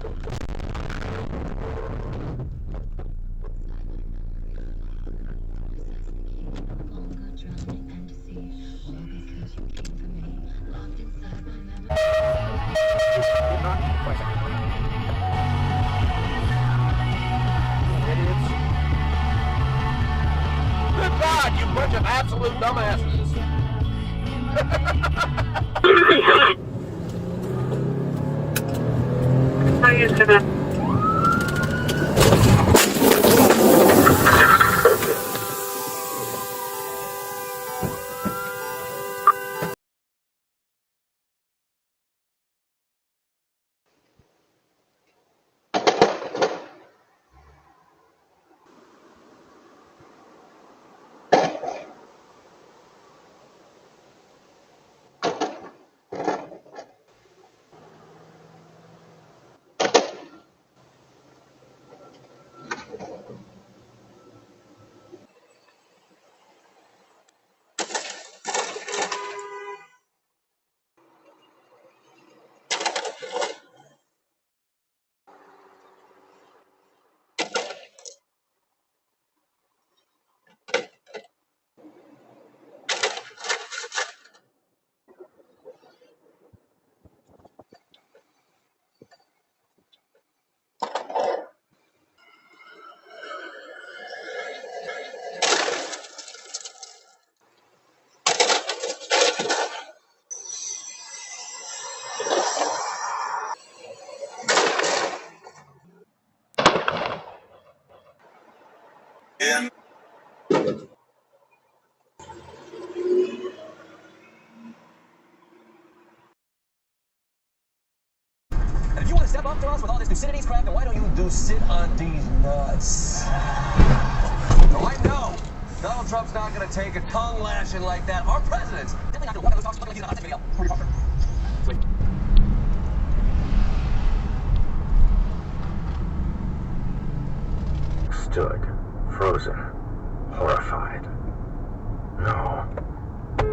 Good God, you bunch of absolute dumbasses. If you want to step up to us with all this Thucydides crap, then why don't you sit on these nuts? Oh, I know. Donald Trump's not going to take a tongue lashing like that. Our president's definitely not going to walk out of those talks like he's in a hot video. Stood, frozen, horrified. No,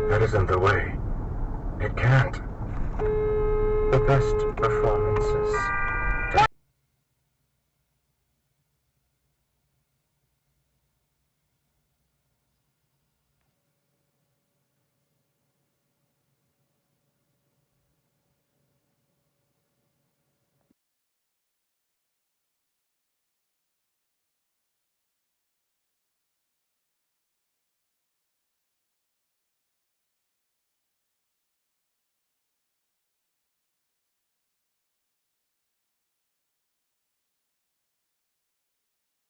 that isn't the way. It can't. The best performances.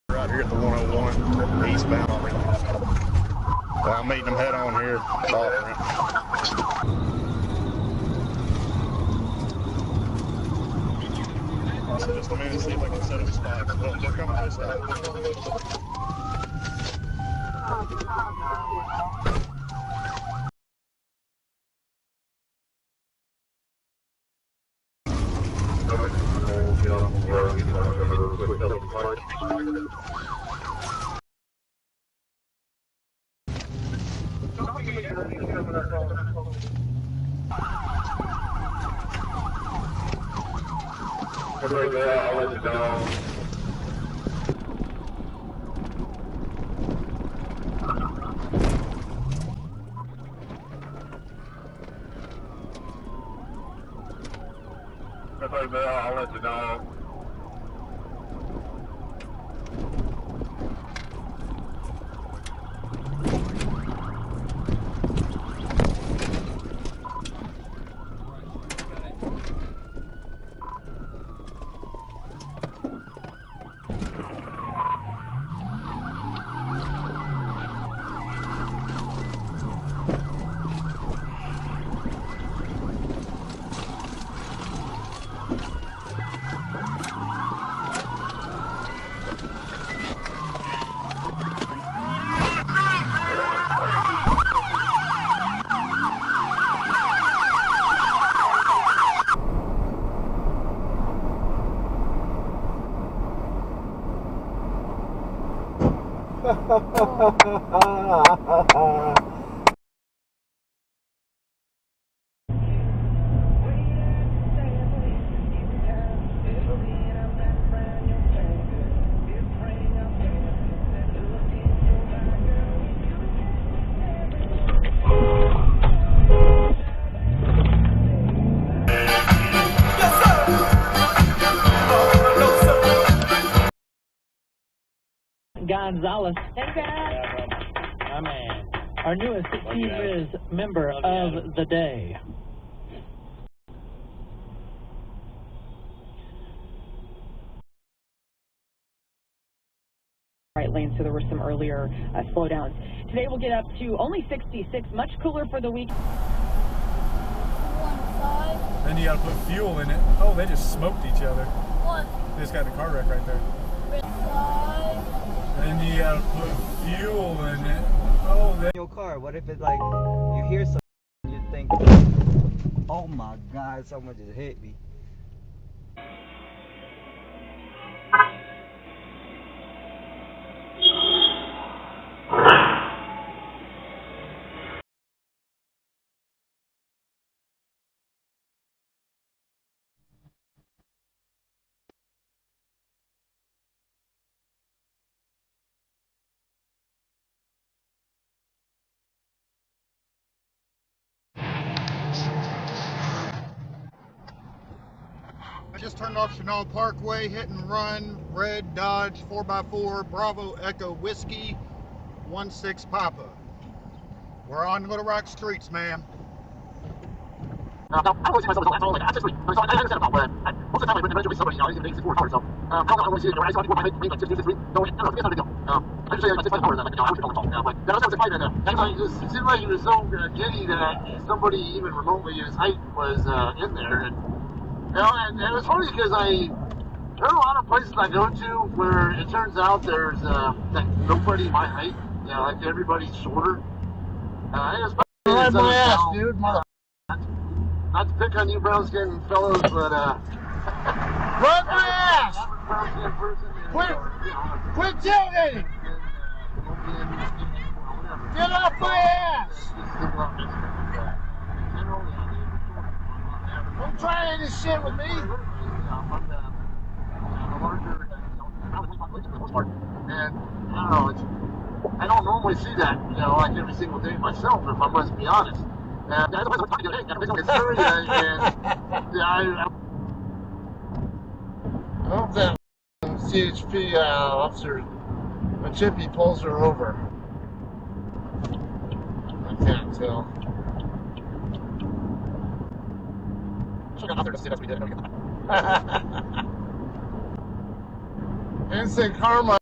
Right here at the 101 eastbound. I'm meeting them head on here. Just a minute, see if I can set up a spot. Well, they're coming this side. I'll let you know. I'll let you know. Gonzalez. Thanks, Dad. My man. Our newest T-Riz member of the day. Right lanes, so there were some earlier slowdowns. Today we'll get up to only 66, much cooler for the week. Then you gotta put fuel in it. Oh, they just smoked each other. What? They just got in a car wreck right there. Then you gotta put fuel in it. Oh, they... Your car. What if it's like you hear something and you think, oh my God, someone just hit me. I just turned off Chenal Parkway, hit and run, red Dodge 4x4, Bravo Echo Whiskey, 16 Papa. We're on Little Rock streets, ma'am. I always see myself as like, I'm 6'3". So I understand about but most of the time I eventually somebody, you know, he's 6'4" power, so I don't always see it, you know, I saw people like 6'6", so I don't know, it's not a big deal. I just say like 6'5" power, and like, you know, I was tall, but then I was 6'5", and it seemed like he was so giddy that somebody even remotely his height was in there, and you know, and it was funny because there are a lot of places I go to where it turns out there's like nobody my height, you know, like everybody's shorter. Right my ass, dude, mother. Not to pick on you brown skinned fellows, but Run my ass! brown skinned person. Quit tailgating! Get off my ass! Don't try any shit with me! And I don't know, I don't normally see that, you know, like every single day myself, if I must be honest. And I don't talking to it's very, and I hope that CHP officer, when Chippy pulls her over. I can't tell. Instant karma.